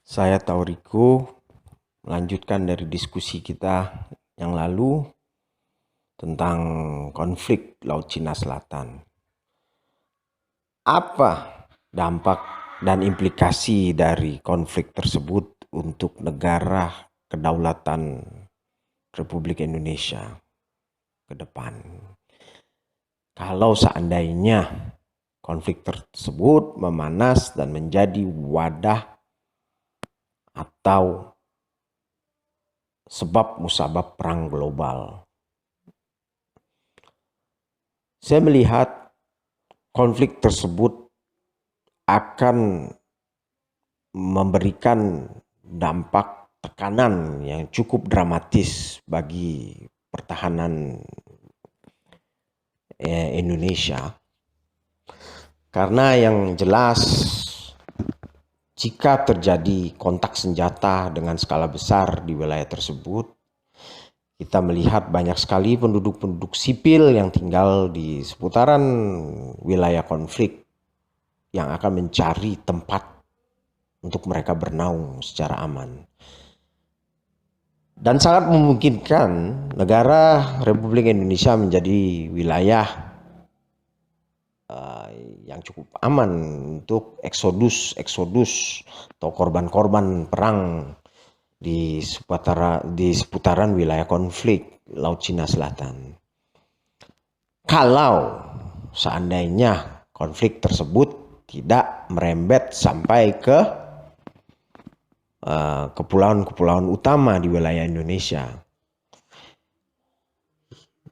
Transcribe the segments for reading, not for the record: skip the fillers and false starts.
Saya Tauriko melanjutkan dari diskusi kita yang lalu tentang konflik Laut Cina Selatan. Apa dampak dan implikasi dari konflik tersebut untuk negara kedaulatan Republik Indonesia ke depan? Kalau seandainya konflik tersebut memanas dan menjadi wadah atau sebab musabab perang global. Saya melihat konflik tersebut akan memberikan dampak tekanan yang cukup dramatis bagi pertahanan Indonesia. Karena yang jelas jika terjadi kontak senjata dengan skala besar di wilayah tersebut, kita melihat banyak sekali penduduk-penduduk sipil yang tinggal di seputaran wilayah konflik yang akan mencari tempat untuk mereka bernaung secara aman. Dan sangat memungkinkan negara Republik Indonesia menjadi wilayah yang cukup aman untuk eksodus atau korban-korban perang di seputaran wilayah konflik Laut Cina Selatan. Kalau seandainya konflik tersebut tidak merembet sampai ke kepulauan-kepulauan utama di wilayah Indonesia.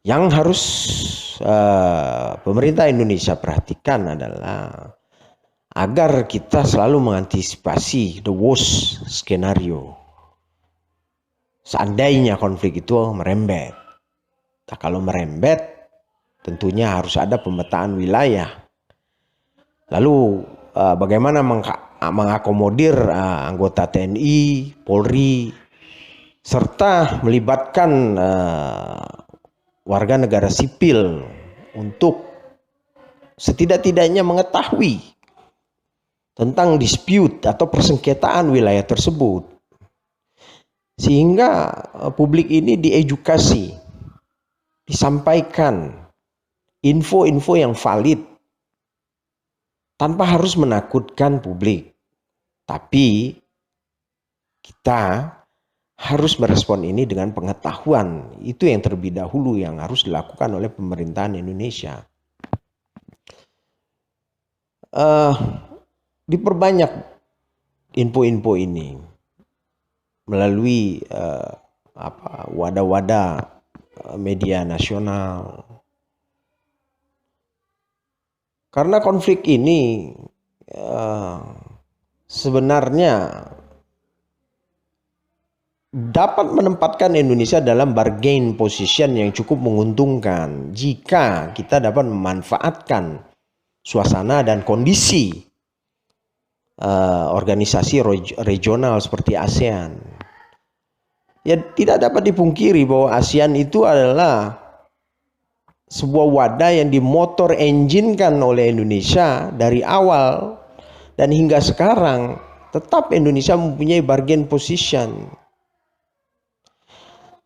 Yang harus pemerintah Indonesia perhatikan adalah agar kita selalu mengantisipasi the worst skenario. Seandainya konflik itu merembet. Nah, kalau merembet tentunya harus ada pemetaan wilayah. Lalu bagaimana mengakomodir anggota TNI, Polri, serta melibatkan warga negara sipil untuk setidak-tidaknya mengetahui tentang dispute atau persengketaan wilayah tersebut. Sehingga publik ini diedukasi, disampaikan info-info yang valid tanpa harus menakutkan publik. Tapi kita harus merespon ini dengan pengetahuan. Itu yang terlebih dahulu yang harus dilakukan oleh pemerintahan Indonesia. Diperbanyak info-info ini melalui wadah-wadah media nasional. Karena konflik ini sebenarnya dapat menempatkan Indonesia dalam bargain position yang cukup menguntungkan jika kita dapat memanfaatkan suasana dan kondisi organisasi regional seperti ASEAN. Ya, tidak dapat dipungkiri bahwa ASEAN itu adalah sebuah wadah yang dimotor engine-kan oleh Indonesia dari awal dan hingga sekarang tetap Indonesia mempunyai bargain position.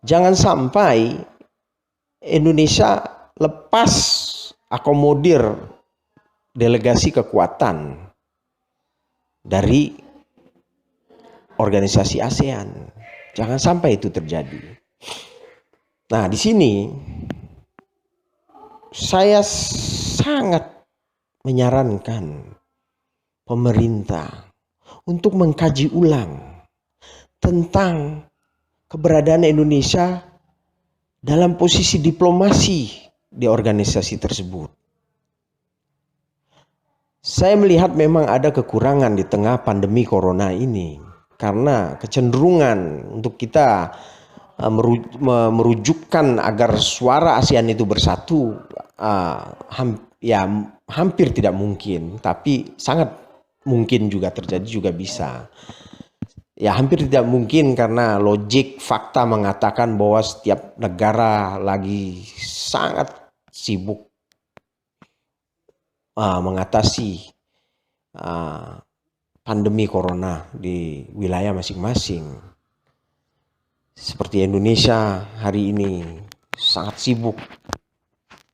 Jangan sampai Indonesia lepas akomodir delegasi kekuatan dari organisasi ASEAN. Jangan sampai itu terjadi. Nah, di sini saya sangat menyarankan pemerintah untuk mengkaji ulang tentang keberadaan Indonesia dalam posisi diplomasi di organisasi tersebut. Saya melihat memang ada kekurangan di tengah pandemi corona ini karena kecenderungan untuk kita merujukkan agar suara ASEAN itu bersatu hampir tidak mungkin, tapi sangat mungkin juga terjadi, juga bisa. Ya, hampir tidak mungkin karena logik fakta mengatakan bahwa setiap negara lagi sangat sibuk mengatasi pandemi corona di wilayah masing-masing. Seperti Indonesia hari ini sangat sibuk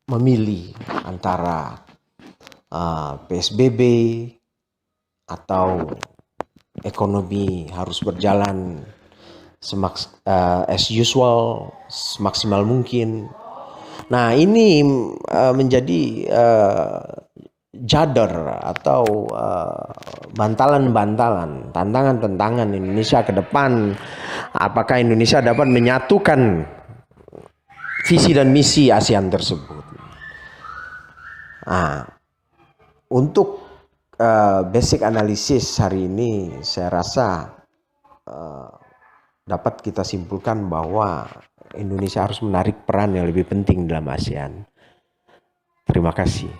memilih antara PSBB atau ekonomi harus berjalan as usual, semaksimal mungkin. Nah, ini menjadi jadar atau bantalan-bantalan, tantangan-tantangan Indonesia ke depan. Apakah Indonesia dapat menyatukan visi dan misi ASEAN tersebut? Nah, untuk basic analisis hari ini saya rasa dapat kita simpulkan bahwa Indonesia harus menarik peran yang lebih penting dalam ASEAN. Terima kasih.